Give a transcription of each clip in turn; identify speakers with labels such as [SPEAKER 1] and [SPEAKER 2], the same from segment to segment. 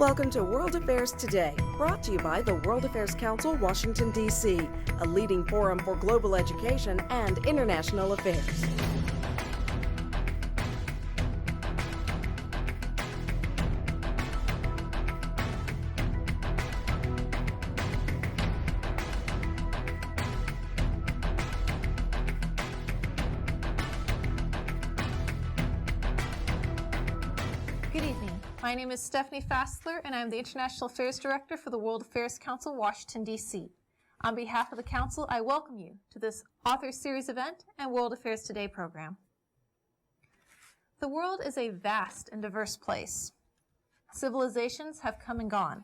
[SPEAKER 1] Welcome to World Affairs Today, brought to you by the World Affairs Council, Washington, D.C., a leading forum for global education and international affairs.
[SPEAKER 2] Good evening. My name is Stephanie Fassler, and I'm the International Affairs Director for the World Affairs Council, Washington, D.C. On behalf of the Council, I welcome you to this Author Series event and World Affairs Today program. The world is a vast and diverse place. Civilizations have come and gone.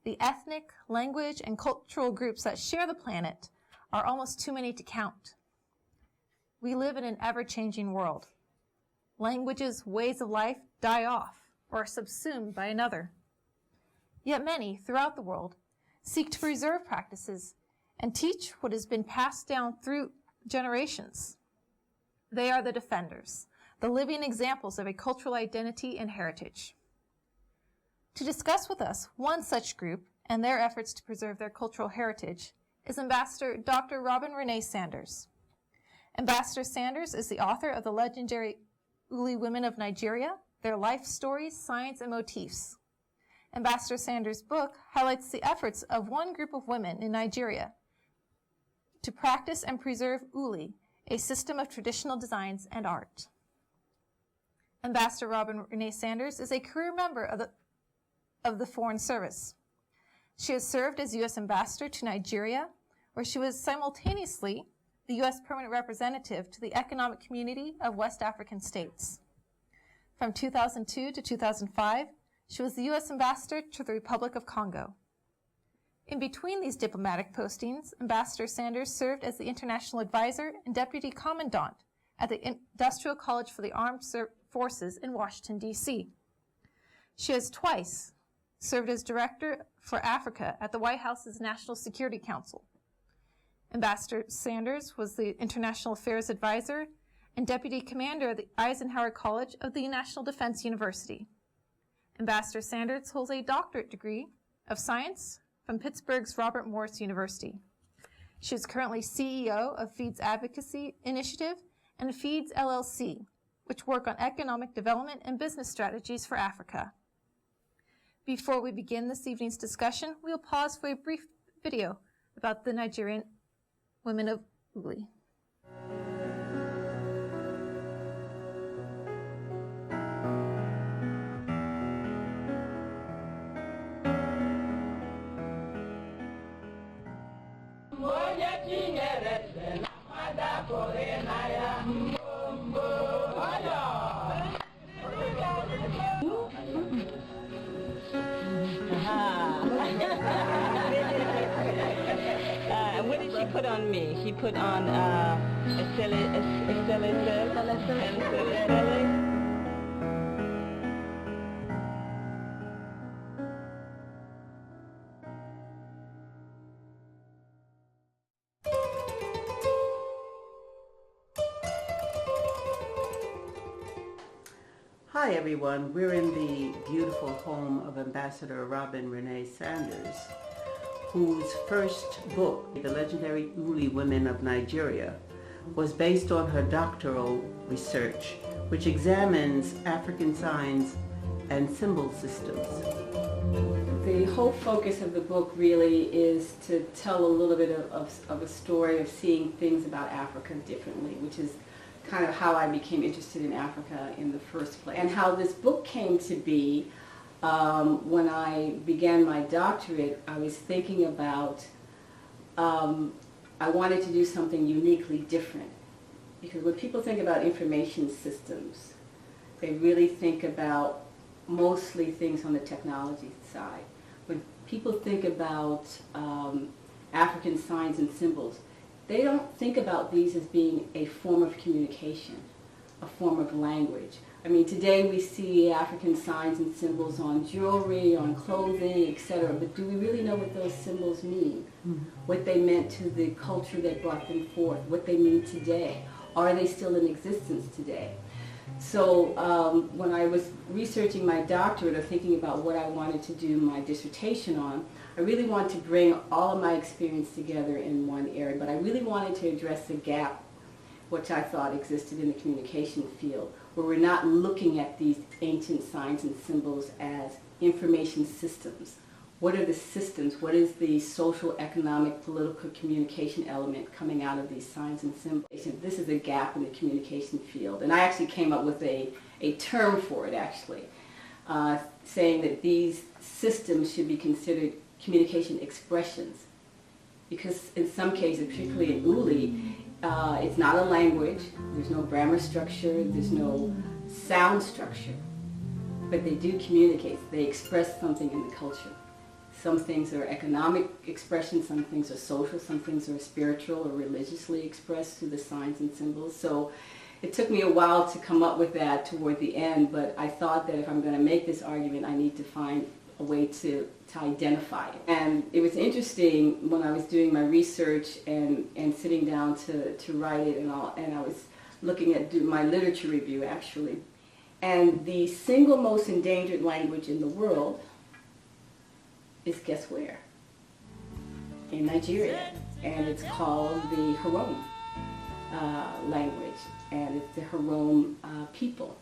[SPEAKER 2] The ethnic, language, and cultural groups that share the planet are almost too many to count. We live in an ever-changing world. Languages, ways of life die off or are subsumed by another. Yet many throughout the world seek to preserve practices and teach what has been passed down through generations. They are the defenders, the living examples of a cultural identity and heritage. To discuss with us one such group and their efforts to preserve their cultural heritage is Ambassador Dr. Robin Renee Sanders. Ambassador Sanders is the author of the legendary Uli Women of Nigeria, Their Life Stories, Science, and Motifs. Ambassador Sanders' book highlights the efforts of one group of women in Nigeria to practice and preserve Uli, a system of traditional designs and art. Ambassador Robin Renee Sanders is a career member of the Foreign Service. She has served as U.S. Ambassador to Nigeria, where she was simultaneously the U.S. Permanent Representative to the Economic Community of West African States. From 2002 to 2005, she was the U.S. Ambassador to the Republic of Congo. In between these diplomatic postings, Ambassador Sanders served as the International Advisor and Deputy Commandant at the Industrial College for the Armed Forces in Washington, D.C. She has twice served as Director for Africa at the White House's National Security Council. Ambassador Sanders was the International Affairs Advisor and Deputy Commander of the Eisenhower College of the National Defense University. Ambassador Sanders holds a doctorate degree of science from Pittsburgh's Robert Morris University. She is currently CEO of FEED's Advocacy Initiative and FEED's LLC, which work on economic development and business strategies for Africa. Before we begin this evening's discussion, we'll pause for a brief video about the Nigerian Women of Uli.
[SPEAKER 3] What did she put on me? She put on
[SPEAKER 4] Hi everyone, we're in the beautiful home of Ambassador Robin Renee Sanders, whose first book, The Legendary Uli Women of Nigeria, was based on her doctoral research, which examines African signs and symbol systems.
[SPEAKER 5] The whole focus of the book really is to tell a little bit of a story of seeing things about Africa differently, which is kind of how I became interested in Africa in the first place. And how this book came to be, when I began my doctorate, I was thinking about, I wanted to do something uniquely different. Because when people think about information systems, they really think about mostly things on the technology side. When people think about African signs and symbols, they don't think about these as being a form of communication, a form of language. I mean, today we see African signs and symbols on jewelry, on clothing, etc. But do we really know what those symbols mean? Mm-hmm. What they meant to the culture that brought them forth? What they mean today? Are they still in existence today? So when I was researching my doctorate or thinking about what I wanted to do my dissertation on, I really wanted to bring all of my experience together in one area, but I really wanted to address the gap which I thought existed in the communication field, where we're not looking at these ancient signs and symbols as information systems. What are the systems? What is the social, economic, political communication element coming out of these signs and symbols? This is a gap in the communication field. And I actually came up with a term for it, actually, saying that these systems should be considered communication expressions. Because in some cases, particularly in Uli, it's not a language, there's no grammar structure, there's no sound structure, but they do communicate, they express something in the culture. Some things are economic expressions, some things are social, some things are spiritual or religiously expressed through the signs and symbols. So it took me a while to come up with that toward the end, but I thought that if I'm going to make this argument, I need to find a way to identify it. And it was interesting when I was doing my research and sitting down to write it, and I was looking at my literature review, actually. And the single most endangered language in the world is, guess where? In Nigeria. And it's called the Harom language, and it's the Harom people.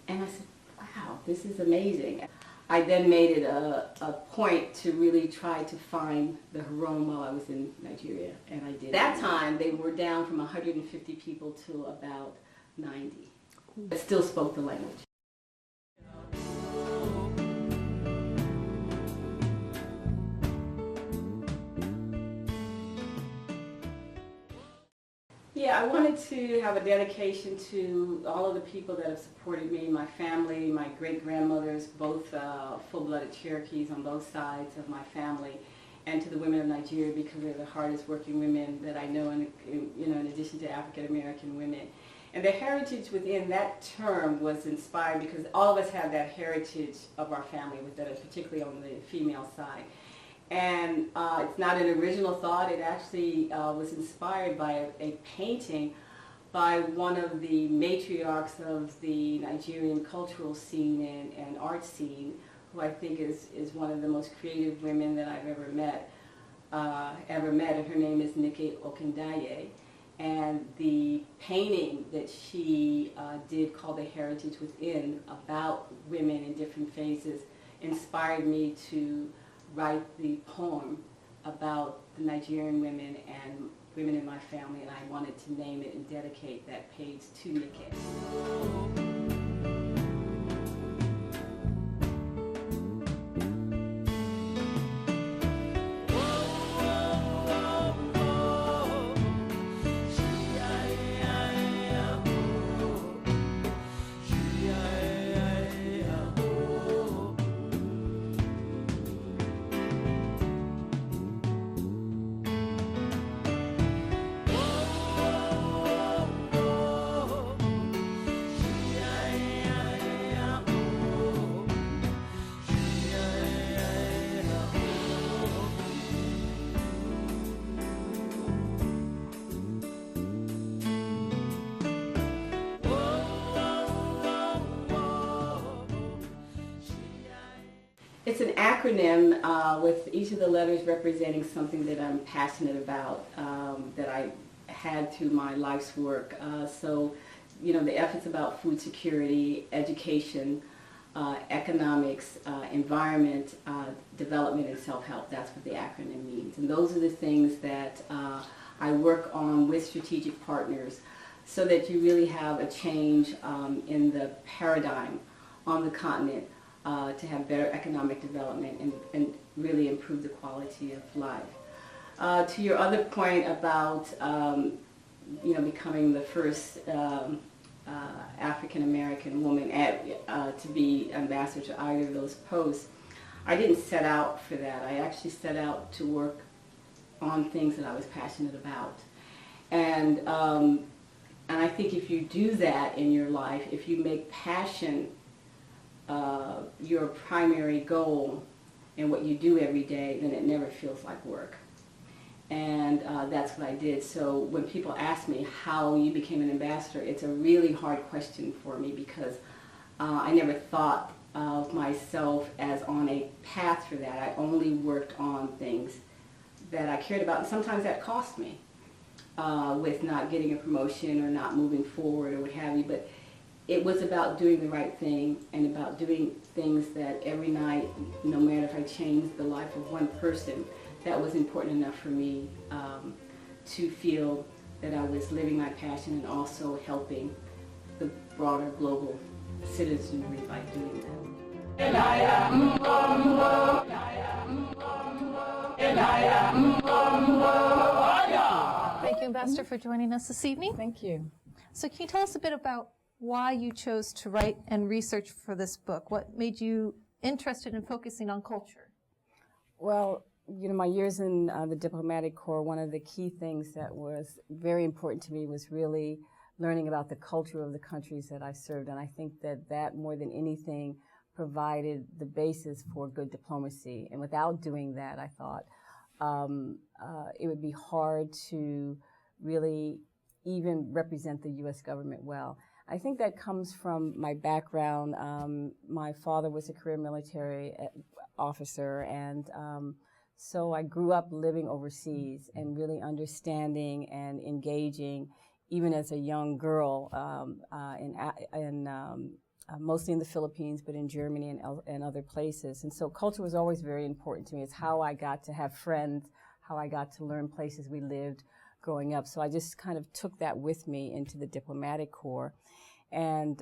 [SPEAKER 5] And I said, wow, this is amazing. I then made it a point to really try to find the Harom while I was in Nigeria, and I did. At that time, they were down from 150 people to about 90, but still spoke the language. Yeah, I wanted to have a dedication to all of the people that have supported me, my family, my great-grandmothers, both full-blooded Cherokees on both sides of my family, and to the women of Nigeria, because they're the hardest working women that I know, in addition to African-American women. And the heritage within that term was inspired because all of us have that heritage of our family, particularly on the female side. And it's not an original thought. It actually was inspired by a painting by one of the matriarchs of the Nigerian cultural scene and art scene, who I think is one of the most creative women that I've ever met. And her name is Nike Okendaye. And the painting that she did, called The Heritage Within, about women in different phases, inspired me to write the poem about the Nigerian women and women in my family, and I wanted to name it and dedicate that page to Nike. It's an acronym with each of the letters representing something that I'm passionate about, that I had through my life's work. So, the F is about food security, education, economics, environment, development, and self-help. That's what the acronym means. And those are the things that I work on with strategic partners so that you really have a change in the paradigm on the continent to have better economic development and really improve the quality of life. To your other point about becoming the first African American woman to be ambassador to either of those posts, I didn't set out for that. I actually set out to work on things that I was passionate about, and I think if you do that in your life, if you make passion your primary goal in what you do every day, then it never feels like work. And that's what I did. So when people ask me how you became an ambassador, it's a really hard question for me because I never thought of myself as on a path for that. I only worked on things that I cared about, and sometimes that cost me with not getting a promotion or not moving forward or what have you. But it was about doing the right thing and about doing things that every night, no matter if I changed the life of one person, that was important enough for me to feel that I was living my passion and also helping the broader global citizenry by doing that.
[SPEAKER 2] Thank you, Ambassador, for joining us this evening.
[SPEAKER 6] Thank you.
[SPEAKER 2] So can you tell us a bit about why you chose to write and research for this book? What made you interested in focusing on culture?
[SPEAKER 6] Well, you know, my years in the diplomatic corps, one of the key things that was very important to me was really learning about the culture of the countries that I served. And I think that that, more than anything, provided the basis for good diplomacy. And without doing that, I thought it would be hard to really even represent the U.S. government well. I think that comes from my background. My father was a career military officer, and so I grew up living overseas and really understanding and engaging, even as a young girl, mostly in the Philippines, but in Germany and other places. And so culture was always very important to me. It's how I got to have friends, how I got to learn places we lived growing up. So I just kind of took that with me into the diplomatic corps. And,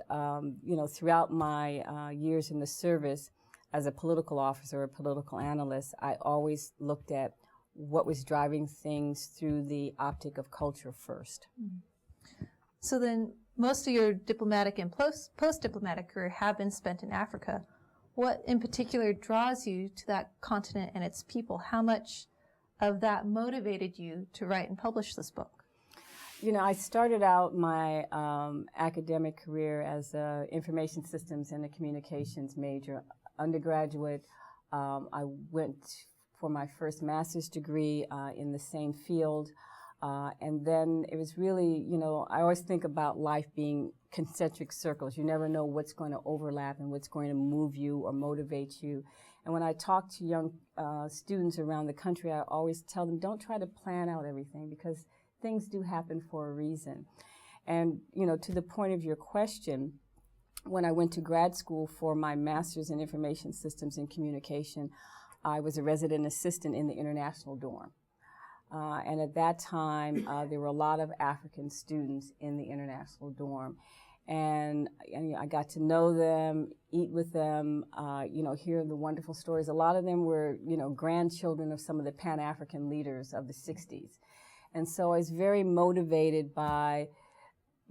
[SPEAKER 6] you know, throughout my years in the service, as a political officer or political analyst, I always looked at what was driving things through the optic of culture first.
[SPEAKER 2] So then most of your diplomatic and post-diplomatic career have been spent in Africa. What in particular draws you to that continent and its people? How much of that motivated you to write and publish this book?
[SPEAKER 6] You know, I started out my academic career as an information systems and a communications major. Undergraduate, I went for my first master's degree in the same field. And then it was really, you know, I always think about life being concentric circles. You never know what's going to overlap and what's going to move you or motivate you. And when I talk to young students around the country, I always tell them, don't try to plan out everything because things do happen for a reason. And, you know, to the point of your question, when I went to grad school for my master's in information systems and communication, I was a resident assistant in the international dorm. And at that time, there were a lot of African students in the international dorm. And I got to know them, eat with them, you know, hear the wonderful stories. A lot of them were, you know, grandchildren of some of the Pan-African leaders of the 60s. And so I was very motivated by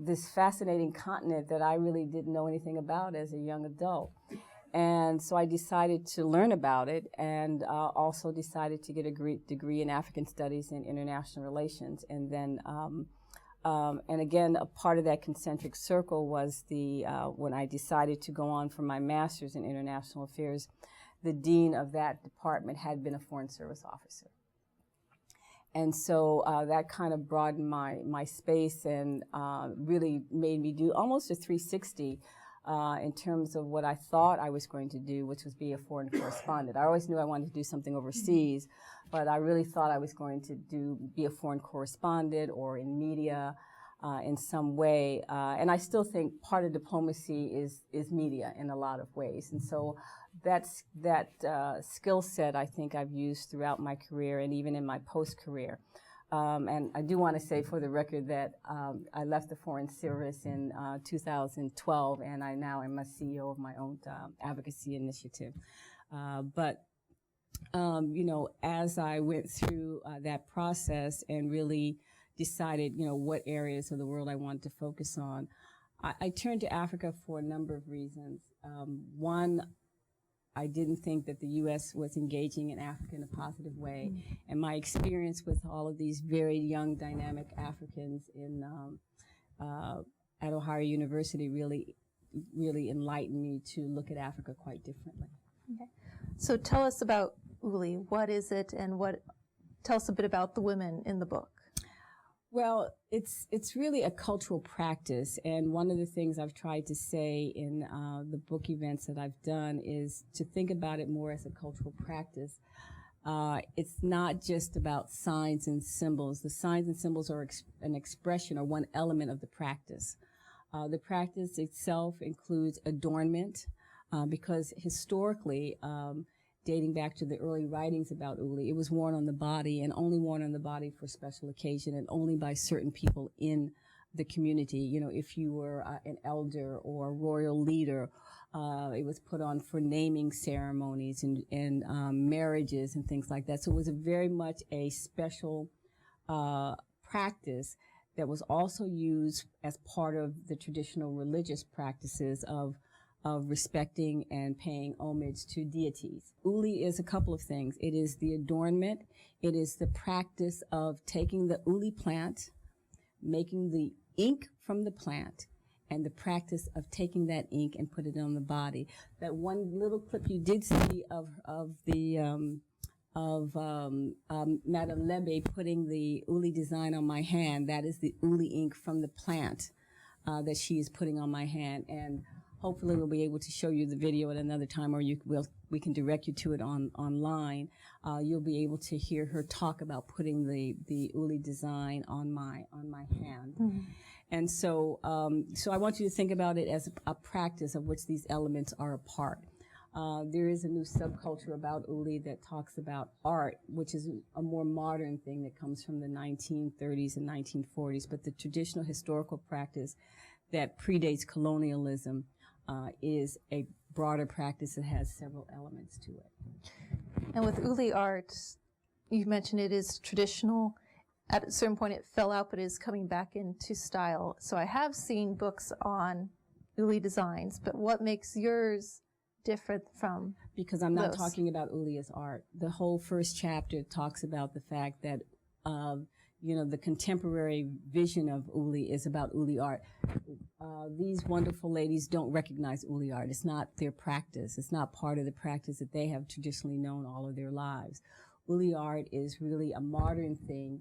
[SPEAKER 6] this fascinating continent that I really didn't know anything about as a young adult. And so I decided to learn about it and also decided to get a degree in African Studies and International Relations. And then, and again, a part of that concentric circle was when I decided to go on for my master's in International Affairs, the dean of that department had been a Foreign Service officer. And so that kind of broadened my space and really made me do almost a 360 in terms of what I thought I was going to do, which was be a foreign correspondent. I always knew I wanted to do something overseas, but I really thought I was going to be a foreign correspondent or in media in some way. And I still think part of diplomacy is media in a lot of ways. And so that skill set I think I've used throughout my career and even in my post-career. And I do want to say for the record that I left the Foreign Service in 2012, and I now am a CEO of my own advocacy initiative. But you know, as I went through that process and really decided, you know, what areas of the world I wanted to focus on, I turned to Africa for a number of reasons. One, I didn't think that the U.S. was engaging in Africa in a positive way. And my experience with all of these very young, dynamic Africans at Ohio University really enlightened me to look at Africa quite differently.
[SPEAKER 2] Okay. So tell us about Uli. What is it, and tell us a bit about the women in the book.
[SPEAKER 6] Well, it's really a cultural practice, and one of the things I've tried to say in the book events that I've done is to think about it more as a cultural practice. It's not just about signs and symbols. The signs and symbols are an expression or one element of the practice. The practice itself includes adornment, because historically, dating back to the early writings about Uli, it was worn on the body and only worn on the body for special occasion and only by certain people in the community. You know, if you were an elder or a royal leader, it was put on for naming ceremonies and marriages and things like that. So it was very much a special practice that was also used as part of the traditional religious practices of respecting and paying homage to deities. Uli is a couple of things. It is the adornment. It is the practice of taking the Uli plant, making the ink from the plant, and the practice of taking that ink and put it on the body. That one little clip you did see of Madame Lebe putting the Uli design on my hand, that is the Uli ink from the plant that she is putting on my hand. And hopefully we'll be able to show you the video at another time, or we can direct you to it online. You'll be able to hear her talk about putting the Uli design on my hand. Mm-hmm. And so I want you to think about it as a practice of which these elements are a part. There is a new subculture about Uli that talks about art, which is a more modern thing that comes from the 1930s and 1940s, but the traditional historical practice that predates colonialism is a broader practice that has several elements to it.
[SPEAKER 2] And with Uli art, you mentioned it is traditional. At a certain point it fell out, but is coming back into style. So I have seen books on Uli designs, but what makes yours different from
[SPEAKER 6] Because I'm not
[SPEAKER 2] those?
[SPEAKER 6] talking about Uli as art. The whole first chapter talks about the fact that the contemporary vision of Uli is about Uli art. These wonderful ladies don't recognize Uli art. It's not their practice. It's not part of the practice that they have traditionally known all of their lives. Uli art is really a modern thing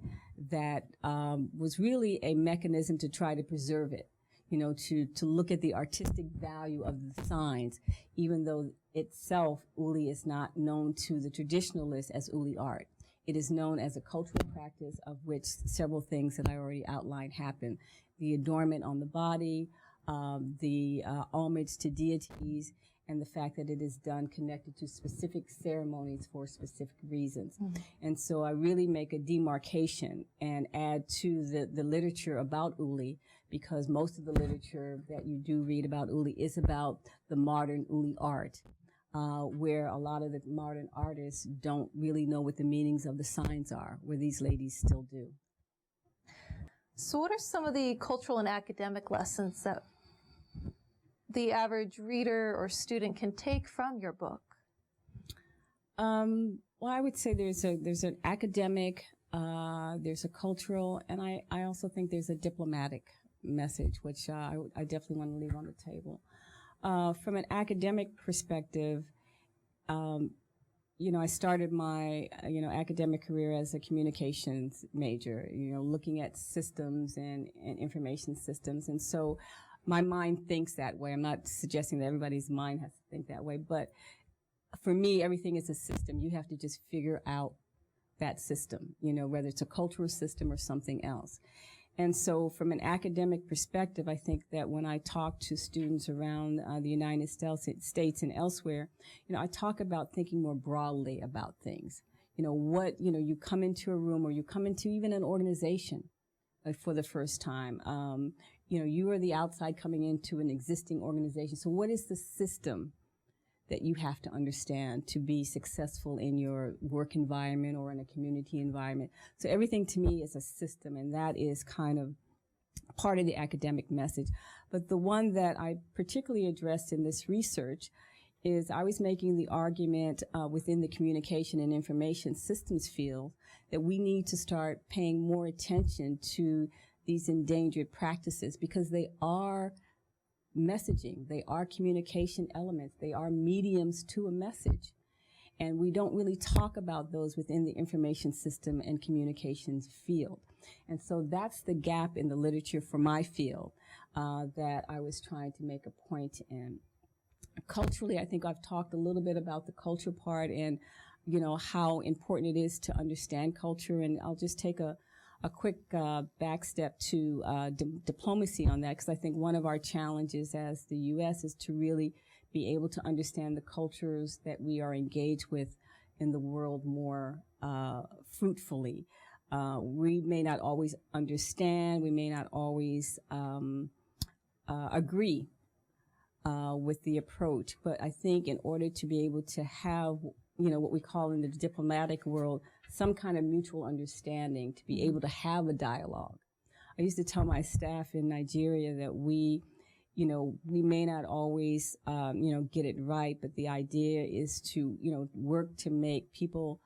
[SPEAKER 6] that was really a mechanism to try to preserve it, to look at the artistic value of the signs, even though itself Uli is not known to the traditionalists as Uli art. It is known as a cultural practice of which several things that I already outlined happen. The adornment on the body, the homage to deities, and the fact that it is done connected to specific ceremonies for specific reasons. Mm-hmm. And so I really make a demarcation and add to the literature about Uli, because most of the literature that you do read about Uli is about the modern Uli art. Where a lot of the modern artists don't really know what the meanings of the signs are, where these ladies still do.
[SPEAKER 2] So what are some of the cultural and academic lessons that the average reader or student can take from your book?
[SPEAKER 6] Well, I would say there's an academic, there's a cultural, and I also think there's a diplomatic message, which I definitely want to leave on the table. From an academic perspective, I started my, academic career as a communications major, looking at systems and information systems. And so my mind thinks that way. I'm not suggesting that everybody's mind has to think that way, but for me, everything is a system. You have to just figure out that system, whether it's a cultural system or something else. And so from an academic perspective, I think that when I talk to students around the United States and elsewhere, I talk about thinking more broadly about things. You come into a room or you come into even an organization for the first time. You are the outside coming into an existing organization. So what is the system that you have to understand to be successful in your work environment or in a community environment? So everything to me is a system, and that is kind of part of the academic message. But the one that I particularly addressed in this research is I was making the argument within the communication and information systems field that we need to start paying more attention to these endangered practices, because they are messaging, they are communication elements, they are mediums to a message. And we don't really talk about those within the information system and communications field. And so that's the gap in the literature for my field that I was trying to make a point in. Culturally, I think I've talked a little bit about the culture part and, how important it is to understand culture. And I'll just take a quick back step to diplomacy on that, because I think one of our challenges as the U.S. is to really be able to understand the cultures that we are engaged with in the world more fruitfully. We may not always understand, we may not always agree with the approach, but I think in order to be able to have, what we call in the diplomatic world, some kind of mutual understanding, to be able to have a dialogue. I used to tell my staff in Nigeria that we may not always, get it right, but the idea is to, work to make people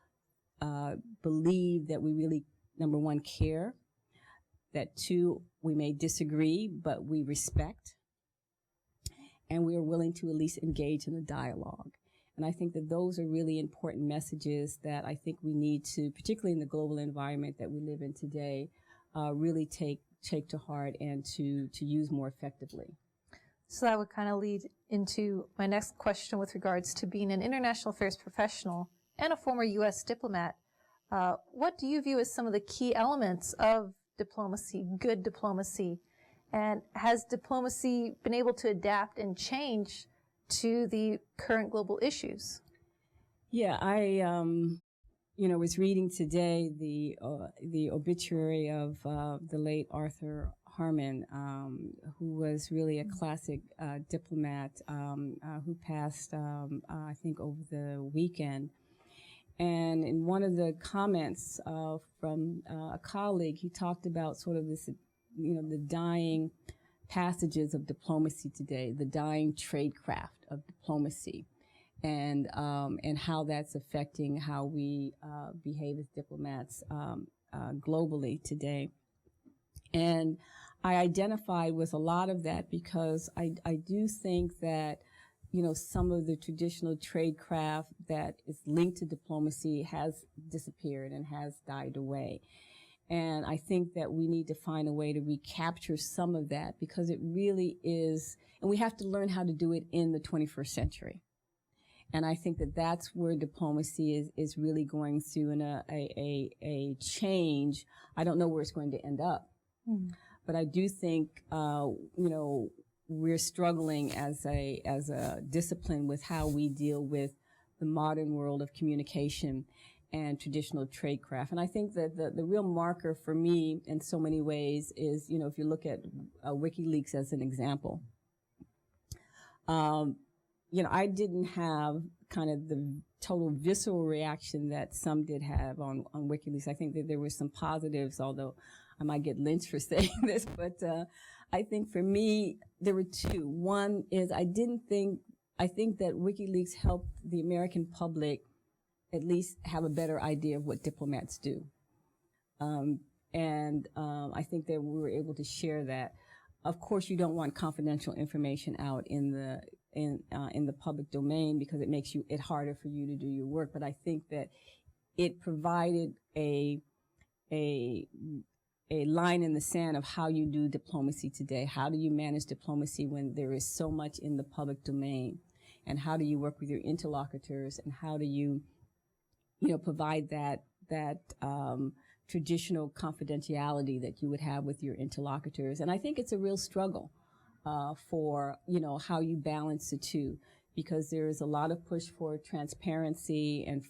[SPEAKER 6] believe that we really, number one, care, that two, we may disagree, but we respect, and we are willing to at least engage in a dialogue. And I think that those are really important messages that I think we need to, particularly in the global environment that we live in today, really take to heart and to use more effectively.
[SPEAKER 2] So that would kind of lead into my next question with regards to being an international affairs professional and a former U.S. diplomat. What do you view as some of the key elements of diplomacy, good diplomacy? And has diplomacy been able to adapt and change to the current global issues?
[SPEAKER 6] Yeah, I was reading today the obituary of the late Arthur Harmon, who was really a classic diplomat who passed, I think, over the weekend. And in one of the comments from a colleague, he talked about sort of this, the dying passages of diplomacy today, the dying tradecraft of diplomacy, and how that's affecting how we behave as diplomats globally today. And I identified with a lot of that because I do think that, some of the traditional tradecraft that is linked to diplomacy has disappeared and has died away. And I think that we need to find a way to recapture some of that, because it really is, and we have to learn how to do it in the 21st century. And I think that that's where diplomacy is really going through a change. I don't know where it's going to end up. But I do think, we're struggling as a discipline with how we deal with the modern world of communication and traditional tradecraft. And I think that the real marker for me in so many ways is, if you look at WikiLeaks as an example, I didn't have kind of the total visceral reaction that some did have on WikiLeaks. I think that there were some positives, although I might get lynched for saying this, but I think for me, there were two. One is I think that WikiLeaks helped the American public at least have a better idea of what diplomats do. And I think that we were able to share that. Of course, you don't want confidential information out in the public domain, because it makes it harder for you to do your work. But I think that it provided a line in the sand of how you do diplomacy today. How do you manage diplomacy when there is so much in the public domain? And how do you work with your interlocutors? And how do you, provide that traditional confidentiality that you would have with your interlocutors? And I think it's a real struggle for, how you balance the two, because there is a lot of push for transparency and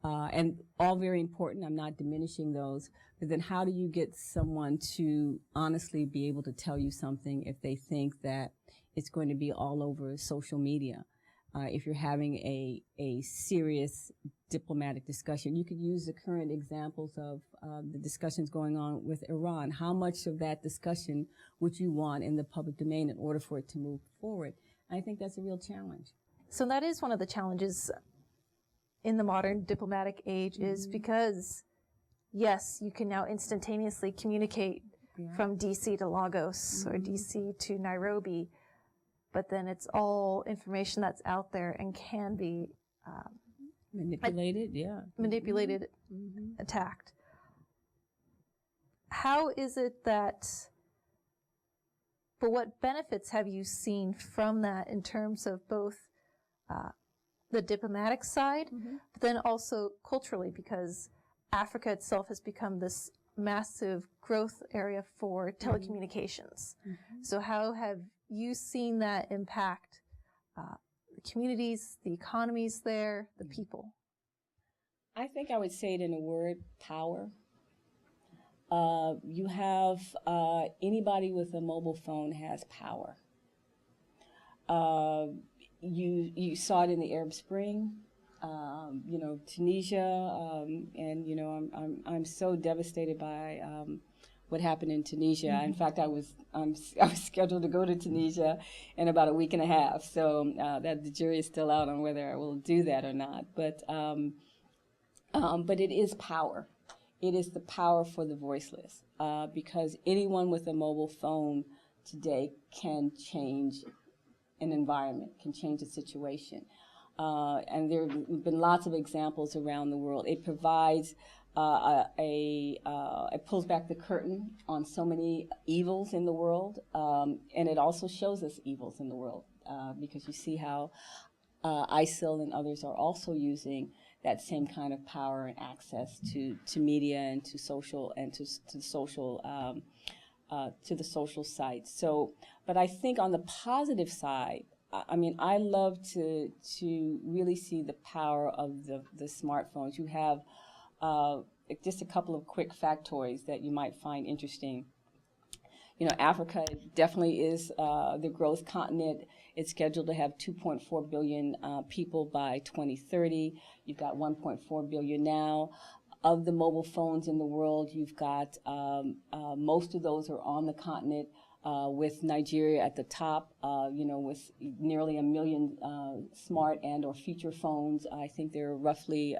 [SPEAKER 6] and all very important. I'm not diminishing those. But then how do you get someone to honestly be able to tell you something if they think that it's going to be all over social media? If you're having a serious diplomatic discussion, you could use the current examples of the discussions going on with Iran. How much of that discussion would you want in the public domain in order for it to move forward? I think that's a real challenge.
[SPEAKER 2] So that is one of the challenges in the modern diplomatic age, is because, yes, you can now instantaneously communicate from DC to Lagos or DC to Nairobi, but then it's all information that's out there and can be
[SPEAKER 6] Manipulated, yeah.
[SPEAKER 2] manipulated, attacked. How is it that, but what benefits have you seen from that in terms of both the diplomatic side, but then also culturally, because Africa itself has become this massive growth area for telecommunications. So how have you seen that impact the communities, the economies there, the people?
[SPEAKER 3] I think I would say it in a word: power. You have anybody with a mobile phone has power. You saw it in the Arab Spring, Tunisia, and I'm so devastated by what happened in Tunisia. In fact, I was scheduled to go to Tunisia in about a week and a half, so that the jury is still out on whether I will do that or not. But it is power. It is the power for the voiceless, because anyone with a mobile phone today can change an environment, can change a situation. And there have been lots of examples around the world. It provides it pulls back the curtain on so many evils in the world, and it also shows us evils in the world, because you see how ISIL and others are also using that same kind of power and access to media and to social and to the social sites. So, but I think on the positive side, I love to really see the power of the smartphones. You have just a couple of quick factoids that you might find interesting. Africa definitely is the growth continent. It's scheduled to have 2.4 billion people by 2030. You've got 1.4 billion now. Of the mobile phones in the world, you've got most of those are on the continent, with Nigeria at the top, with nearly 1 million smart and or feature phones. I think there are roughly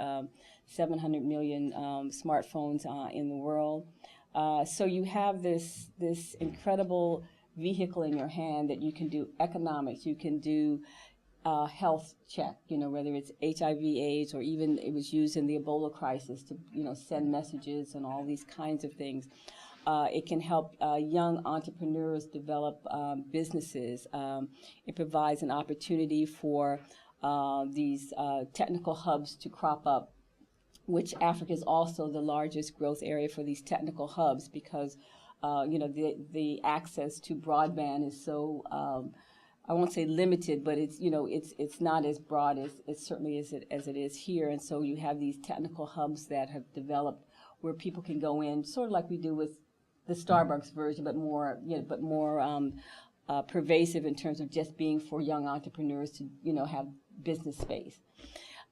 [SPEAKER 3] 700 million smartphones in the world. So you have this incredible vehicle in your hand that you can do economics, you can do health check, whether it's HIV/AIDS, or even it was used in the Ebola crisis to, send messages and all these kinds of things. It can help young entrepreneurs develop businesses. It provides an opportunity for these technical hubs to crop up, which Africa is also the largest growth area for these technical hubs, because the access to broadband is so I won't say limited, but it's not as broad as it certainly is as it is here. And so you have these technical hubs that have developed where people can go in, sort of like we do with the Starbucks version, but more pervasive in terms of just being for young entrepreneurs to have business space.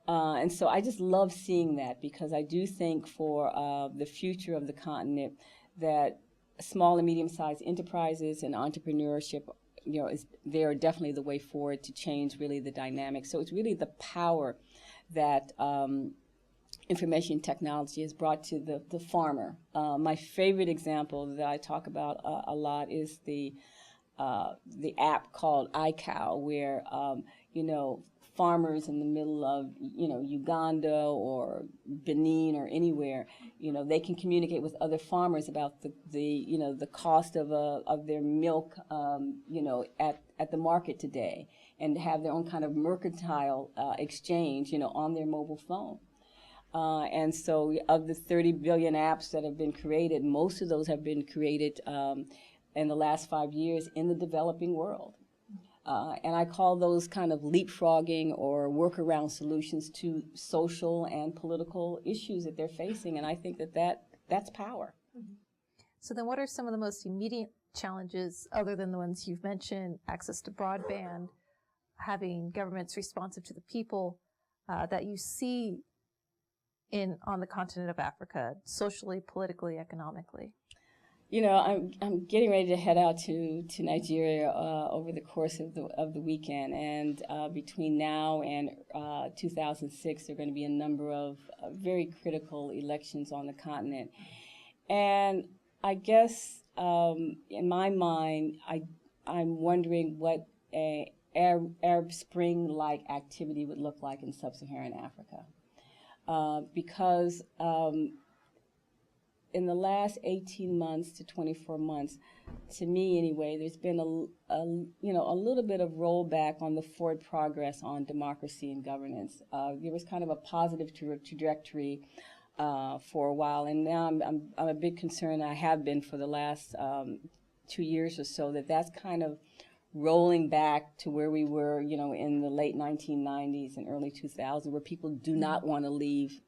[SPEAKER 3] And so I just love seeing that, because I do think for the future of the continent that small and medium-sized enterprises and entrepreneurship, they are definitely the way forward to change really the dynamics. So it's really the power that information technology has brought to the farmer. My favorite example that I talk about a lot is the app called iCow, where farmers in the middle of Uganda or Benin or anywhere, they can communicate with other farmers about the cost of their milk at the market today, and have their own kind of mercantile exchange on their mobile phone. And so of the 30 billion apps that have been created, most of those have been created in the last 5 years in the developing world. And I call those kind of leapfrogging or workaround solutions to social and political issues that they're facing. And I think that's power.
[SPEAKER 2] So then what are some of the most immediate challenges, other than the ones you've mentioned, access to broadband, having governments responsive to the people, that you see on the continent of Africa, socially, politically, economically?
[SPEAKER 3] I'm getting ready to head out to Nigeria over the course of the weekend, and between now and 2006, there are going to be a number of very critical elections on the continent. And I guess in my mind, I'm wondering what a Arab Spring-like activity would look like in sub-Saharan Africa. because in the last 18 months to 24 months, to me anyway, there's been a little bit of rollback on the forward progress on democracy and governance. There was kind of a positive trajectory for a while, and now I'm a bit concerned. I have been for the last 2 years or so that's kind of rolling back to where we were, in the late 1990s and early 2000s, where people do not want to leave,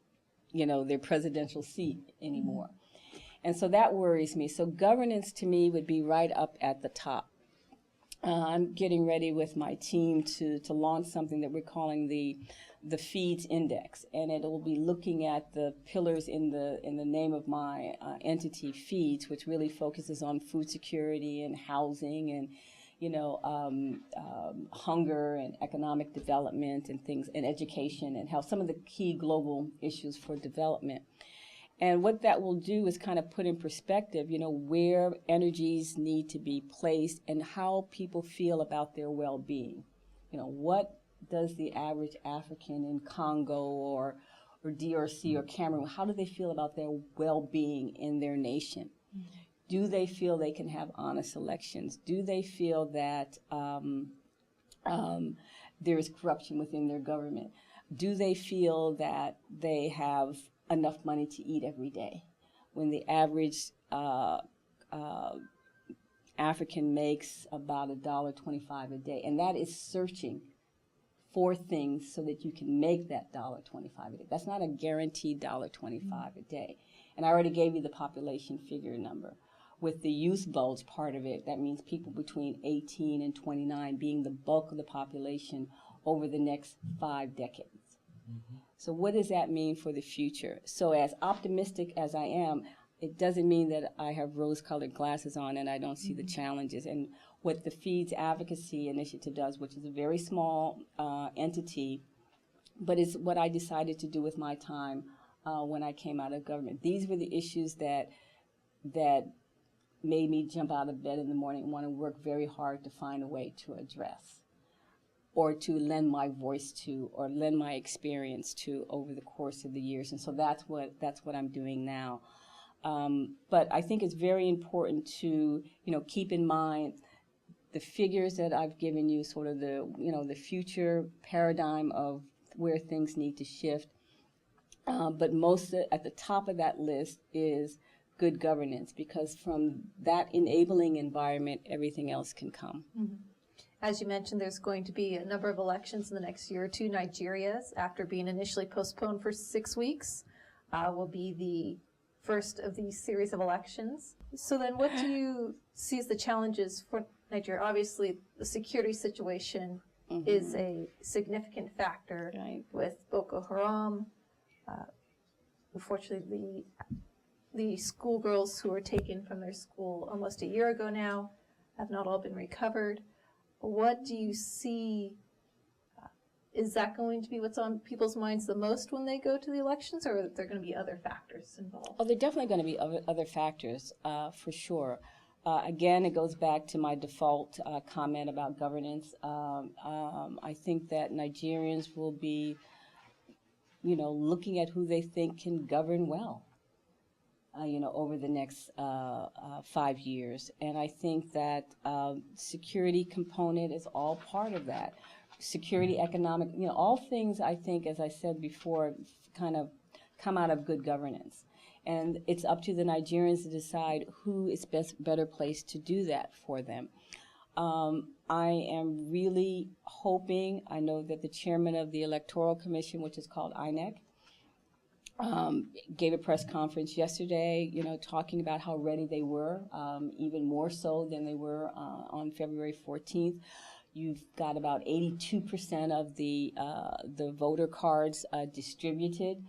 [SPEAKER 3] their presidential seat anymore. And so that worries me. So governance to me would be right up at the top. I'm getting ready with my team to launch something that we're calling the Feeds Index, and it will be looking at the pillars in the name of my entity, Feeds, which really focuses on food security and housing and hunger and economic development and things, and education and health, some of the key global issues for development. And what that will do is kind of put in perspective, where energies need to be placed and how people feel about their well-being. What does the average African in Congo or DRC or Cameroon, how do they feel about their well-being in their nation? Mm-hmm. Do they feel they can have honest elections? Do they feel that there is corruption within their government? Do they feel that they have enough money to eat every day, when the average African makes about $1.25 a day? And that is searching for things so that you can make that $1.25 a day. That's not a guaranteed $1.25 a day. And I already gave you the population figure number. With the youth bulge part of it, that means people between 18 and 29 being the bulk of the population over the next 5 decades. Mm-hmm. So what does that mean for the future? So as optimistic as I am, it doesn't mean that I have rose-colored glasses on and I don't see the challenges. And what the Feeds Advocacy Initiative does, which is a very small entity, but it's what I decided to do with my time when I came out of government. These were the issues that made me jump out of bed in the morning and want to work very hard to find a way to address, or to lend my voice to, or lend my experience to over the course of the years. And so that's what I'm doing now. But I think it's very important to, keep in mind the figures that I've given you, sort of the future paradigm of where things need to shift. But at the top of that list is good governance, because from that enabling environment, everything else can come.
[SPEAKER 2] Mm-hmm. As you mentioned, there's going to be a number of elections in the next year or two. Nigeria's, after being initially postponed for 6 weeks, will be the first of these series of elections. So then what do you see as the challenges for Nigeria? Obviously, the security situation is a significant factor, right, with Boko Haram. Unfortunately, the schoolgirls who were taken from their school almost a year ago now have not all been recovered. What do you see? Is that going to be what's on people's minds the most when they go to the elections, or are there going to be other factors involved?
[SPEAKER 3] Oh, there are definitely going to be other factors, for sure. Again, it goes back to my default comment about governance. I think that Nigerians will be, looking at who they think can govern well, over the next 5 years. And I think that security component is all part of that. Security, economic, all things, I think, as I said before, kind of come out of good governance. And it's up to the Nigerians to decide who is better placed to do that for them. I am really hoping, I know that the chairman of the Electoral Commission, which is called INEC, gave a press conference yesterday, talking about how ready they were, even more so than they were on February 14th. You've got about 82% of the voter cards distributed.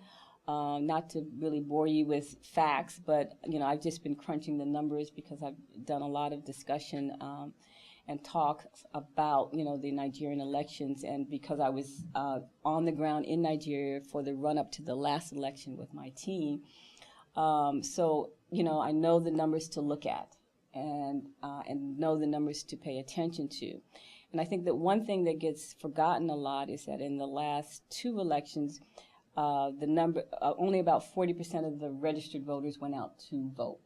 [SPEAKER 3] Not to really bore you with facts, but I've just been crunching the numbers because I've done a lot of discussion and talk about the Nigerian elections, and because I was on the ground in Nigeria for the run-up to the last election with my team. So I know the numbers to look at and know the numbers to pay attention to. And I think that one thing that gets forgotten a lot is that in the last 2 elections, only about 40% of the registered voters went out to vote.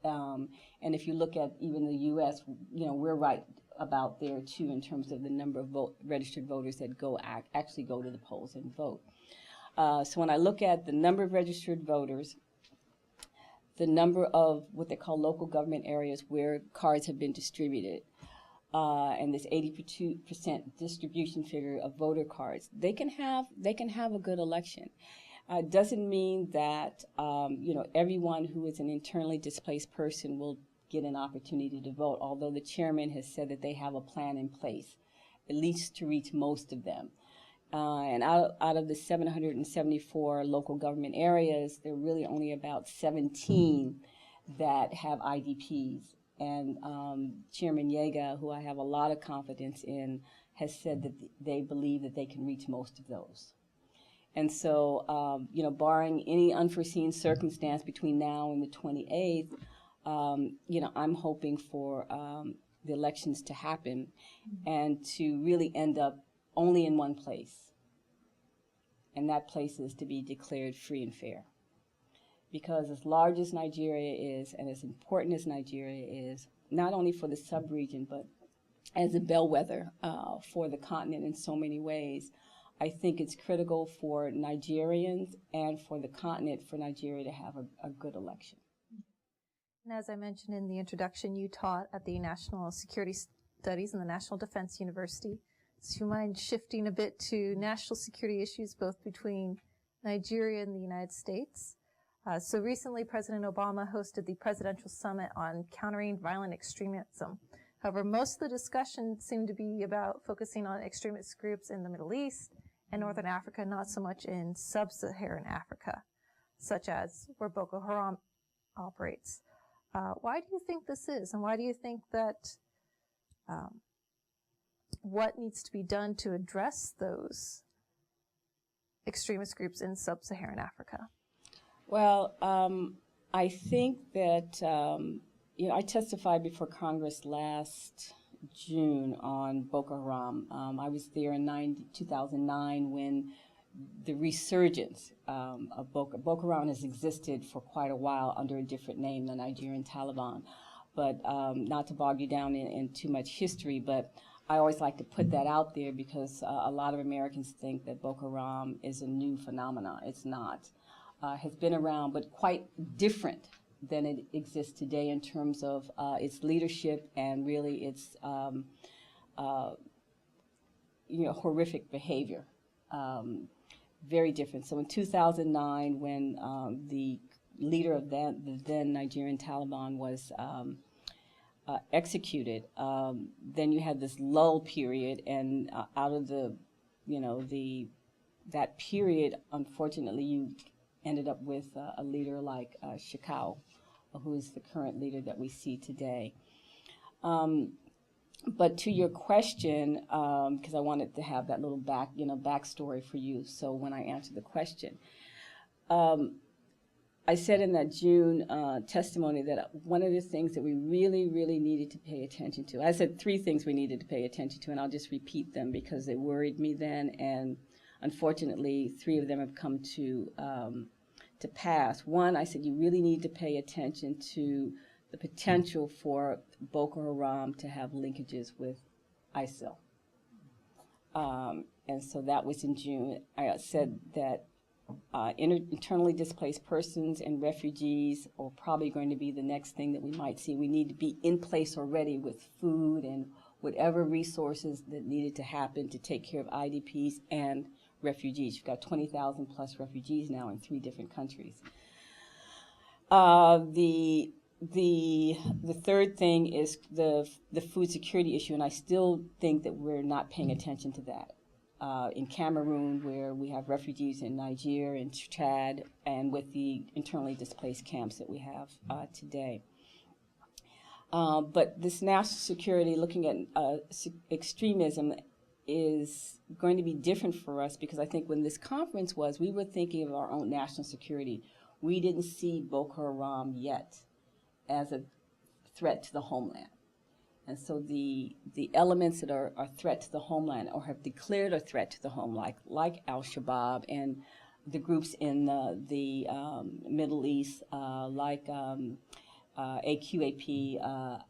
[SPEAKER 3] And if you look at even the U.S., we're right about there too in terms of the number of registered voters that actually go to the polls and vote. So when I look at the number of registered voters, the number of what they call local government areas where cards have been distributed, and this 82% distribution figure of voter cards, they can have a good election. Doesn't mean that everyone who is an internally displaced person will get an opportunity to vote, although the chairman has said that they have a plan in place, at least to reach most of them. And out of the 774 local government areas, there are really only about 17 that have IDPs. And Chairman Yeaga, who I have a lot of confidence in, has said that they believe that they can reach most of those. And so, barring any unforeseen circumstance between now and the 28th, I'm hoping for the elections to happen and to really end up only in one place. And that place is to be declared free and fair. Because as large as Nigeria is, and as important as Nigeria is, not only for the sub-region, but as a bellwether for the continent in so many ways, I think it's critical for Nigerians and for the continent for Nigeria to have a good election.
[SPEAKER 2] And as I mentioned in the introduction, you taught at the National Security Studies and the National Defense University. So you mind shifting a bit to national security issues both between Nigeria and the United States? So recently, President Obama hosted the Presidential Summit on Countering Violent Extremism. However, most of the discussion seemed to be about focusing on extremist groups in the Middle East and Northern Africa, not so much in sub-Saharan Africa, such as where Boko Haram operates. Why do you think this is? And why do you think that what needs to be done to address those extremist groups in sub-Saharan Africa?
[SPEAKER 3] Well, I think that, I testified before Congress last June on Boko Haram. I was there in 2009 when the resurgence of Boko Haram has existed for quite a while under a different name, the Nigerian Taliban. But not to bog you down in too much history, but I always like to put that out there because a lot of Americans think that Boko Haram is a new phenomenon. It's not. Has been around, but quite different than it exists today in terms of its leadership and really its horrific behavior. Very different. So in 2009, when the leader of the then Nigerian Taliban was executed, then you had this lull period, and out of that period, unfortunately, you ended up with a leader like Shekau, who is the current leader that we see today. But to your question, because I wanted to have that little backstory for you, so when I answer the question, I said in that June testimony that one of the things that we really, really needed to pay attention to, I said 3 things we needed to pay attention to, and I'll just repeat them because they worried me then, and unfortunately 3 of them have come to pass. One, I said you really need to pay attention to the potential for Boko Haram to have linkages with ISIL. And so that was in June. I said that internally displaced persons and refugees are probably going to be the next thing that we might see. We need to be in place already with food and whatever resources that needed to happen to take care of IDPs and refugees. You've got 20,000 plus refugees now in 3 different countries. The third thing is the food security issue, and I still think that we're not paying attention to that. In Cameroon, where we have refugees in Niger and Chad, and with the internally displaced camps that we have today. But this national security, looking at extremism, is going to be different for us because I think when this conference was, we were thinking of our own national security. We didn't see Boko Haram yet as a threat to the homeland. And so the elements that are a threat to the homeland or have declared a threat to the home, like Al-Shabaab and the groups in the Middle East, like AQAP,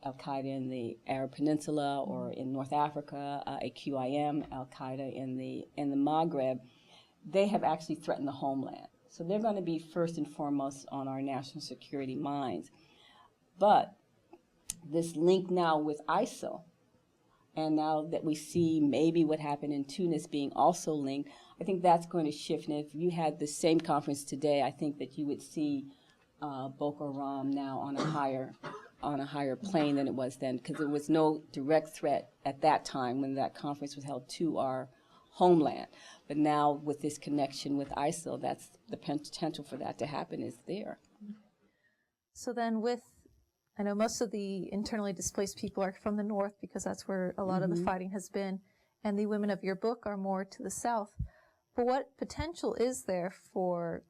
[SPEAKER 3] Al-Qaeda in the Arab Peninsula, or in North Africa, AQIM, Al-Qaeda in the Maghreb, they have actually threatened the homeland. So they're going to be first and foremost on our national security minds. But this link now with ISIL, and now that we see maybe what happened in Tunis being also linked, I think that's going to shift. And if you had the same conference today, I think that you would see Boko Haram now on a higher plane than it was then, because there was no direct threat at that time when that conference was held to our homeland. But now with this connection with ISIL, that's the potential for that to happen is there.
[SPEAKER 2] So then I know most of the internally displaced people are from the north because that's where a lot of the fighting has been, and the women of your book are more to the south. But what potential is there for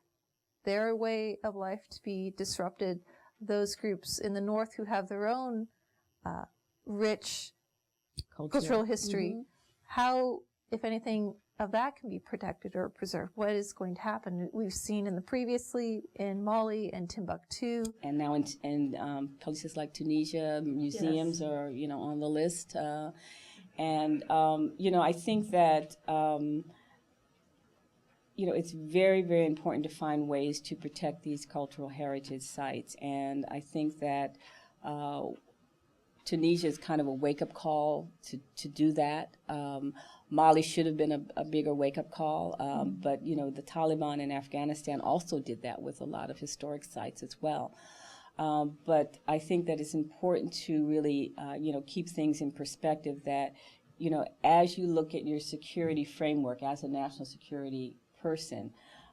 [SPEAKER 2] their way of life to be disrupted, those groups in the north who have their own rich cultural history? How, if anything, of that can be protected or preserved? What is going to happen? We've seen previously in Mali and Timbuktu.
[SPEAKER 3] And now in places like Tunisia, museums are, on the list. I think that, it's very, very important to find ways to protect these cultural heritage sites. And I think that Tunisia is kind of a wake-up call to do that. Mali should have been a bigger wake-up call, but, the Taliban in Afghanistan also did that with a lot of historic sites as well. But I think that it's important to really, keep things in perspective that, as you look at your security framework as a national security person,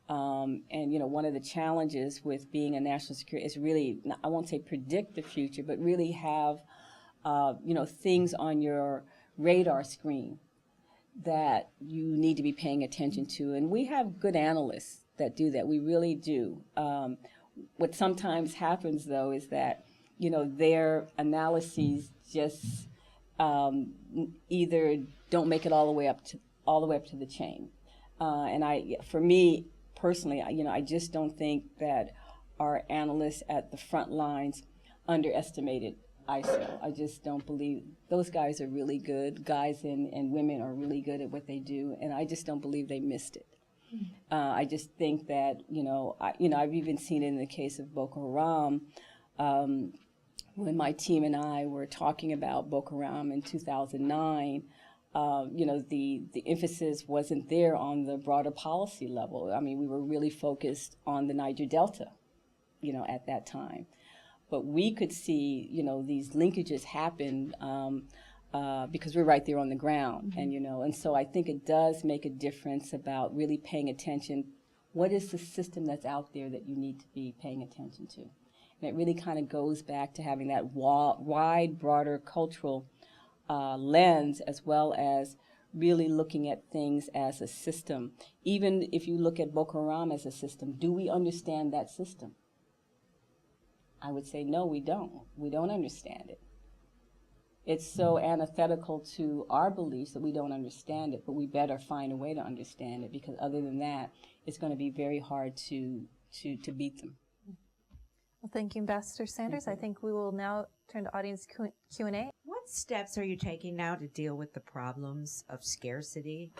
[SPEAKER 3] and, one of the challenges with being a national security is really, I won't say predict the future, but really have, things on your radar screen that you need to be paying attention to. And we have good analysts that do that. We really do. What sometimes happens, though, is that, their analyses just either don't make it all the way up to the chain. For me personally, I just don't think that our analysts at the front lines underestimated ISIL. I just don't believe those guys are really good. Guys and women are really good at what they do, and I just don't believe they missed it. I just think that I've even seen it in the case of Boko Haram. When my team and I were talking about Boko Haram in 2009, the emphasis wasn't there on the broader policy level. I mean, we were really focused on the Niger Delta, at that time. But we could see, these linkages happen because we're right there on the ground, and so I think it does make a difference about really paying attention. What is the system that's out there that you need to be paying attention to? And it really kind of goes back to having that wide, broader cultural lens, as well as really looking at things as a system. Even if you look at Boko Haram as a system, do we understand that system? I would say, no, we don't. We don't understand it. It's so antithetical to our beliefs that we don't understand it, but we better find a way to understand it, because other than that, it's going to be very hard to beat them.
[SPEAKER 2] Well, thank you, Ambassador Sanders. I think we will now turn to audience Q&A.
[SPEAKER 7] What steps are you taking now to deal with the problems of scarcity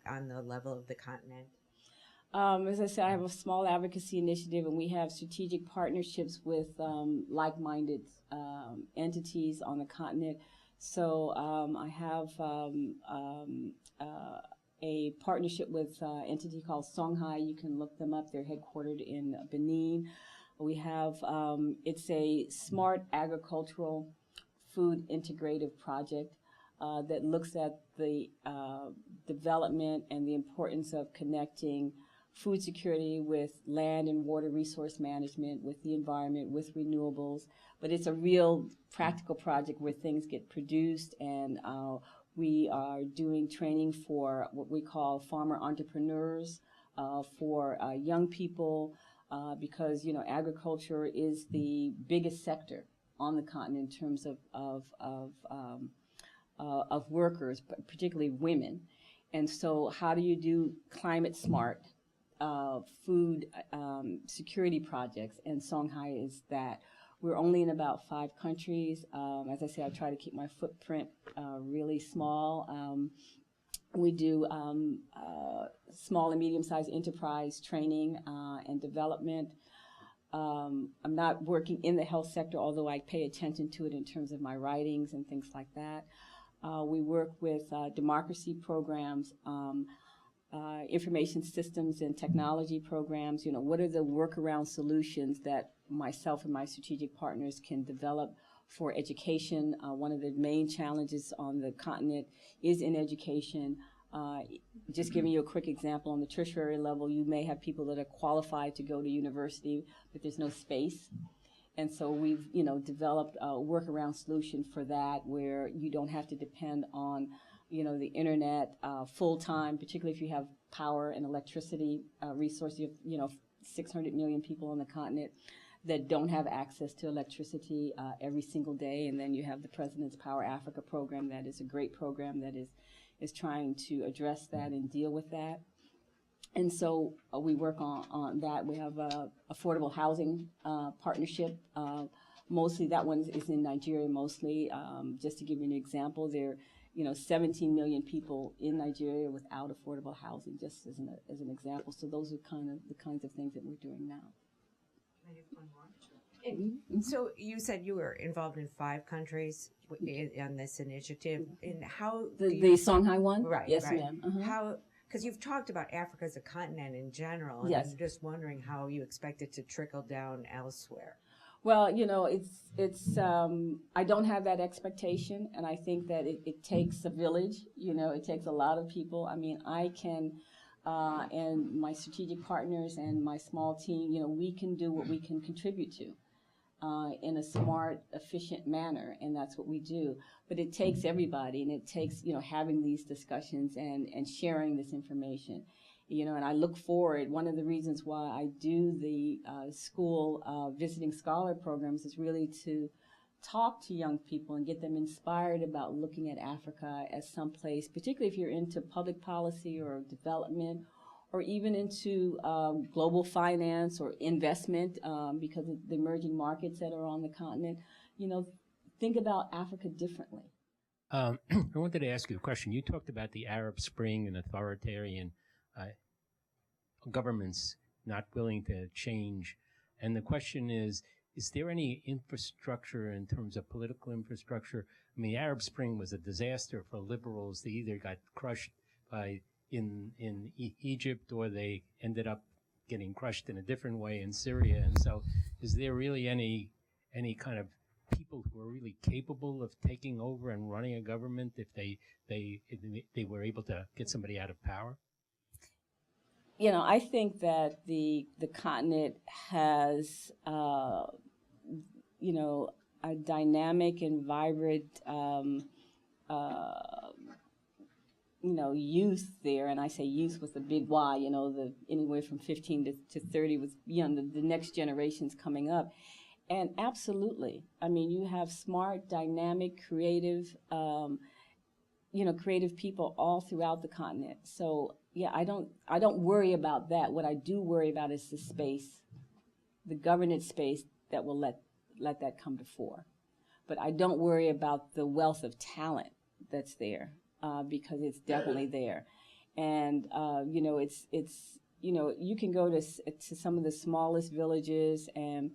[SPEAKER 7] on the level of the continent?
[SPEAKER 3] As I said, I have a small advocacy initiative, and we have strategic partnerships with like-minded entities on the continent. So I have a partnership with an entity called Songhai. You can look them up. They're headquartered in Benin. We have, it's a smart agricultural food integrative project that looks at the development and the importance of connecting food security with land and water resource management, with the environment, with renewables. But it's a real practical project where things get produced, and we are doing training for what we call farmer entrepreneurs, for young people, because agriculture is the biggest sector on the continent in terms of workers, but particularly women. And so how do you do climate smart food security projects, and Songhai is that. We're only in about 5 countries. As I say, I try to keep my footprint really small. We do small and medium-sized enterprise training and development. I'm not working in the health sector, although I pay attention to it in terms of my writings and things like that. We work with democracy programs, information systems and technology programs. You know, what are the workaround solutions that myself and my strategic partners can develop for education? One of the main challenges on the continent is in education. Just giving you a quick example, on the tertiary level, you may have people that are qualified to go to university, but there's no space. And so we've, you know, developed a workaround solution for that, where you don't have to depend on, you know, the internet full time, particularly if you have power and electricity resources. You have, 600 million people on the continent that don't have access to electricity every single day. And then you have the President's Power Africa program, that is a great program that is trying to address that and deal with that. And so we work on that. We have a affordable housing partnership. Mostly that one is in Nigeria mostly. Just to give you an example, there are 17 million people in Nigeria without affordable housing, just as an example. So those are kind of the kinds of things that we're doing now.
[SPEAKER 7] Can I have one more? So you said you were involved in 5 countries on this initiative. And how
[SPEAKER 3] the Songhai one?
[SPEAKER 7] Right.
[SPEAKER 3] Yes,
[SPEAKER 7] right.
[SPEAKER 3] ma'am. Uh-huh.
[SPEAKER 7] How? Because you've talked about Africa as a continent in general, and
[SPEAKER 3] yes.
[SPEAKER 7] I'm just wondering how you expect it to trickle down elsewhere.
[SPEAKER 3] Well, it's I don't have that expectation, and I think that it takes a village. It takes a lot of people. I mean, I can, and my strategic partners and my small team, we can do what we can contribute to in a smart, efficient manner, and that's what we do. But it takes everybody, and it takes, having these discussions and sharing this information. And I look forward. One of the reasons why I do the school visiting scholar programs is really to talk to young people and get them inspired about looking at Africa as someplace, particularly if you're into public policy or development, or even into global finance or investment, because of the emerging markets that are on the continent. Think about Africa differently.
[SPEAKER 8] I wanted to ask you a question. You talked about the Arab Spring and authoritarian governments not willing to change. And the question is there any infrastructure in terms of political infrastructure? I mean, the Arab Spring was a disaster for liberals. They either got crushed in Egypt, or they ended up getting crushed in a different way in Syria. And so is there really any kind of people who are really capable of taking over and running a government if they were able to get somebody out of power?
[SPEAKER 3] I think that the continent has, a dynamic and vibrant, youth there. And I say youth with a big Y, the anywhere from 15 to 30 with, the next generations coming up. And absolutely, I mean, you have smart, dynamic, creative, creative people all throughout the continent. So, yeah, I don't worry about that. What I do worry about is the space, the governance space that will let that come to fore. But I don't worry about the wealth of talent that's there, because it's definitely there. And, it's you can go to some of the smallest villages, and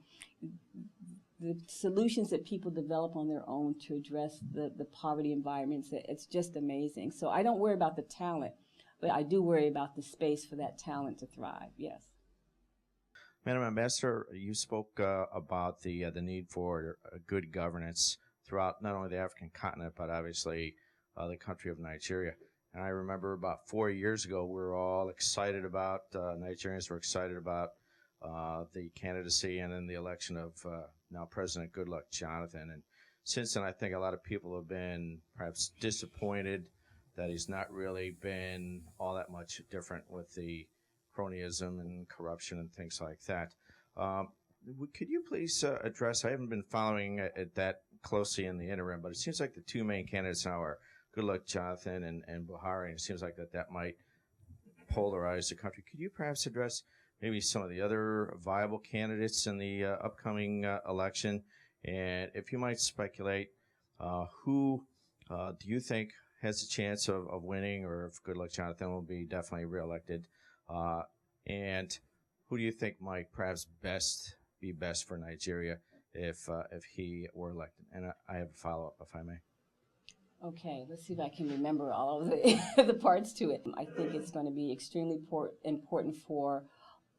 [SPEAKER 3] the solutions that people develop on their own to address the poverty environments, it's just amazing. So I don't worry about the talent, but I do worry about the space for that talent to thrive, yes.
[SPEAKER 9] Madam Ambassador, you spoke about the need for good governance throughout not only the African continent, but obviously the country of Nigeria. And I remember about 4 years ago, we were all excited about, Nigerians were excited about the candidacy and then the election of now President Goodluck Jonathan. And since then, I think a lot of people have been perhaps disappointed that he's not really been all that much different with the cronyism and corruption and things like that. Could you please address, I haven't been following it that closely in the interim, but it seems like the 2 main candidates now are Goodluck Jonathan and Buhari, and it seems like that might polarized the country. Could you perhaps address maybe some of the other viable candidates in the upcoming election? And if you might speculate, who do you think has a chance of winning, or if good luck Jonathan will be definitely reelected? And who do you think might perhaps be best for Nigeria if he were elected? And I have a follow-up, if I may.
[SPEAKER 6] Okay, let's see if I can remember all of the parts to it. I think it's going to be extremely important for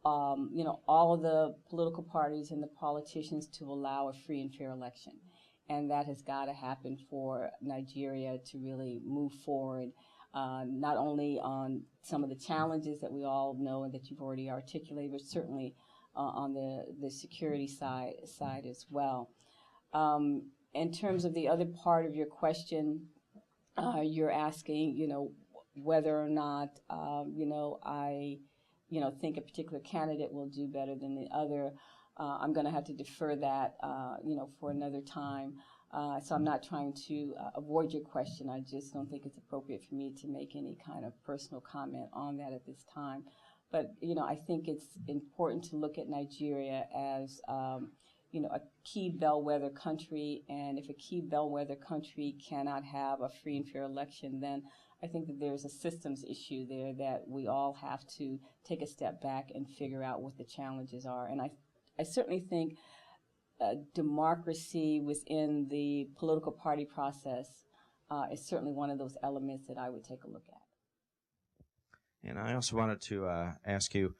[SPEAKER 6] all of the political parties and the politicians to allow a free and fair election. And that has got to happen for Nigeria to really move forward, not only on some of the challenges that we all know and that you've already articulated, but certainly on the security side as well. In terms of the other part of your question, you're asking, whether or not, I, think a particular candidate will do better than the other. I'm going to have to defer that, for another time. So I'm not trying to avoid your question. I just don't think it's appropriate for me to make any kind of personal comment on that at this time. But, I think it's important to look at Nigeria as, a key bellwether country. And if a key bellwether country cannot have a free and fair election, then I think that there's a systems issue there that we all have to take a step back and figure out what the challenges are. And I certainly think democracy within the political party process is certainly one of those elements that I would take a look at.
[SPEAKER 9] And I also wanted to ask you,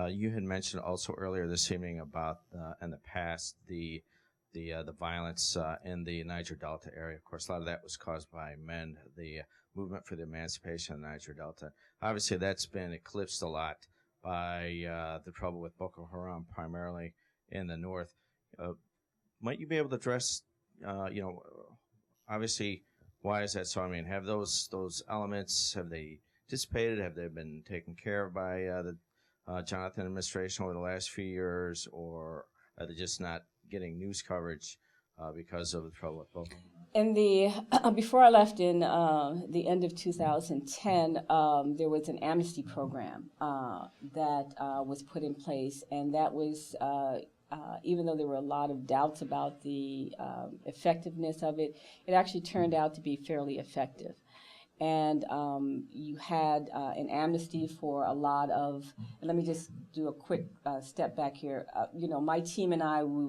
[SPEAKER 9] you had mentioned also earlier this evening about in the past the violence in the Niger Delta area. Of course, a lot of that was caused by men, the movement for the emancipation of the Niger Delta. Obviously, that's been eclipsed a lot by the trouble with Boko Haram, primarily in the north. Might you be able to address, obviously, why is that so? I mean, have those elements, have they dissipated? Have they been taken care of by the Jonathan administration over the last few years, or are they just not getting news coverage because of the trouble with Boko Haram?
[SPEAKER 6] In the before I left in the end of 2010, there was an amnesty program that was put in place, and that was even though there were a lot of doubts about the effectiveness of it, it actually turned out to be fairly effective. And you had an amnesty for a lot of, and let me just do a quick step back here. My team and I, we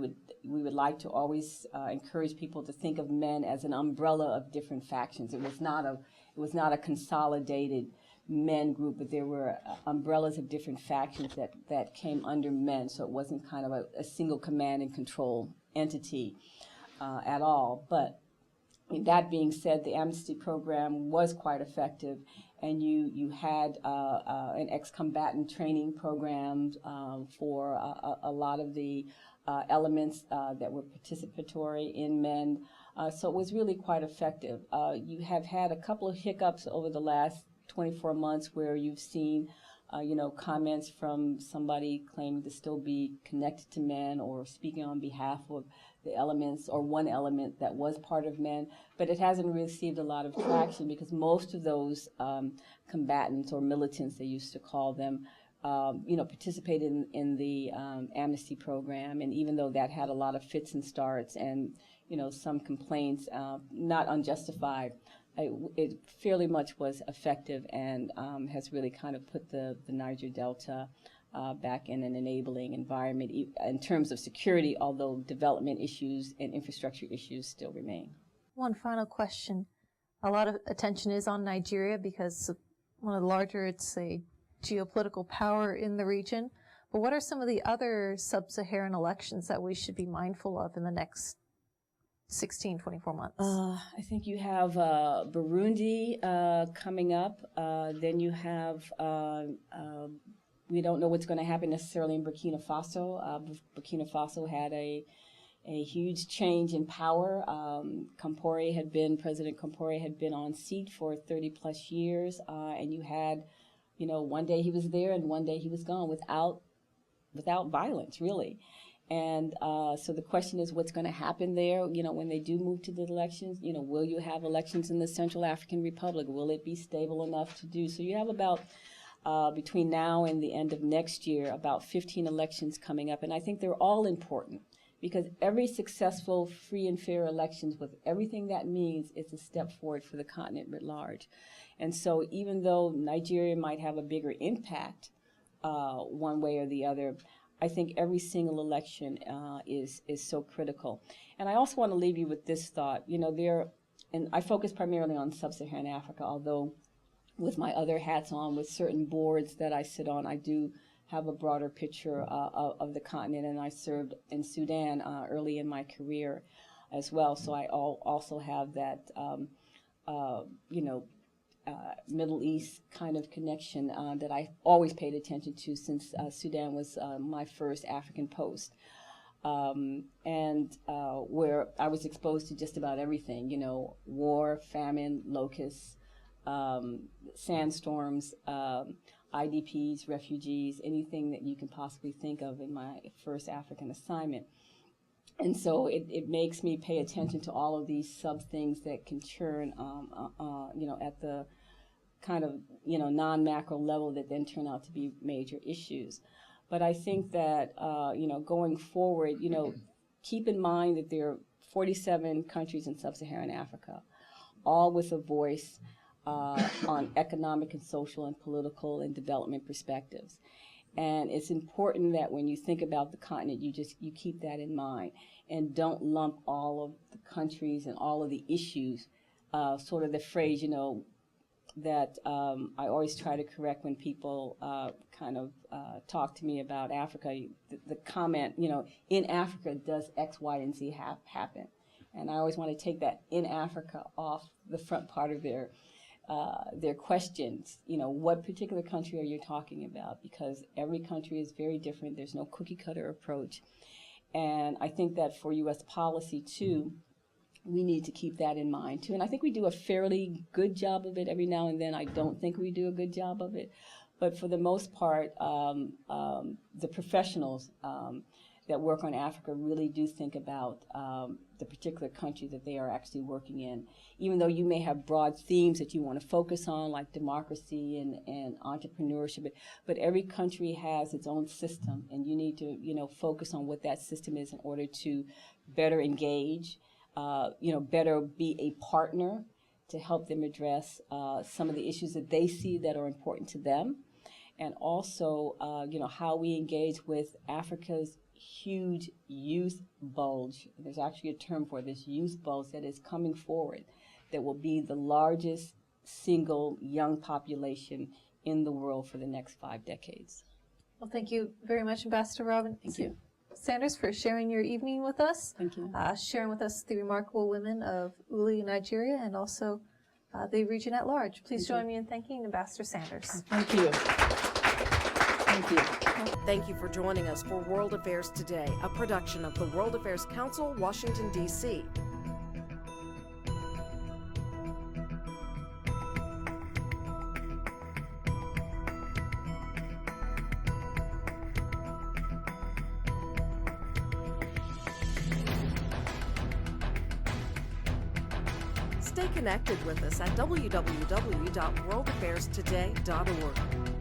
[SPEAKER 6] would like to always encourage people to think of men as an umbrella of different factions. It was not a consolidated men group, but there were umbrellas of different factions that came under men. So it wasn't kind of a single command and control entity at all. But that being said, the amnesty program was quite effective, and you had an ex-combatant training program for a lot of the elements that were participatory in men. So it was really quite effective. You have had a couple of hiccups over the last 24 months where you've seen comments from somebody claiming to still be connected to men or speaking on behalf of the elements or one element that was part of men, but it hasn't received a lot of traction because most of those combatants or militants, they used to call them, participated in the amnesty program, and even though that had a lot of fits and starts and some complaints, not unjustified, it fairly much was effective and has really kind of put the Niger Delta back in an enabling environment in terms of security, although development issues and infrastructure issues still remain.
[SPEAKER 2] One final question. A lot of attention is on Nigeria because one of the larger, it's a geopolitical power in the region. But what are some of the other sub-Saharan elections that we should be mindful of in the next 16, 24 months?
[SPEAKER 6] I think you have Burundi coming up. Then you have, we don't know what's going to happen necessarily in Burkina Faso. Burkina Faso had a huge change in power. President Compaoré had been on seat for 30 plus years, and you had, one day he was there and one day he was gone without violence, really. And so the question is what's going to happen there, when they do move to the elections. Will you have elections in the Central African Republic? Will it be stable enough to do? So you have about
[SPEAKER 3] between now and the end of next year, about 15 elections coming up, and I think they're all important because every successful free and fair elections, with everything that means, is a step forward for the continent writ large. And so even though Nigeria might have a bigger impact one way or the other, I think every single election is so critical. And I also want to leave you with this thought. You know, and I focus primarily on sub-Saharan Africa, although with my other hats on, with certain boards that I sit on, I do have a broader picture of the continent, and I served in Sudan early in my career as well. So I also have that, Middle East kind of connection that I always paid attention to since Sudan was my first African post. Where I was exposed to just about everything, you know, war, famine, locusts, sandstorms, IDPs, refugees, anything that you can possibly think of in my first African assignment. And so it makes me pay attention to all of these sub things that can churn, at the kind of, non-macro level that then turn out to be major issues. But I think that, going forward, keep in mind that there are 47 countries in sub-Saharan Africa, all with a voice on economic and social and political and development perspectives. And it's important that when you think about the continent, you keep that in mind and don't lump all of the countries and all of the issues, sort of the phrase, that I always try to correct when people talk to me about Africa. The comment, in Africa does X, Y, and Z happen? And I always want to take that in Africa off the front part of their questions. What particular country are you talking about? Because every country is very different. There's no cookie cutter approach. And I think that for U.S. policy, too, we need to keep that in mind, too. And I think we do a fairly good job of it. Every now and then I don't think we do a good job of it. But for the most part, the professionals that work on Africa really do think about the particular country that they are actually working in. Even though you may have broad themes that you want to focus on, like democracy and entrepreneurship, but every country has its own system, and you need to, focus on what that system is in order to better engage, better be a partner to help them address some of the issues that they see that are important to them, and also, how we engage with Africa's huge youth bulge. There's actually a term for this, youth bulge, that is coming forward, that will be the largest single young population in the world for the next 5 decades.
[SPEAKER 2] Well, thank you very much, Ambassador Robin.
[SPEAKER 3] Thank you.
[SPEAKER 2] Sanders, for sharing your evening with us.
[SPEAKER 3] Thank you.
[SPEAKER 2] Sharing with us the remarkable women of Uli, Nigeria, and also the region at large. Please join me in thanking Ambassador Sanders.
[SPEAKER 3] Thank you. Thank you.
[SPEAKER 1] Thank you for joining us for World Affairs Today, a production of the World Affairs Council, Washington, D.C. Stay connected with us at www.worldaffairstoday.org.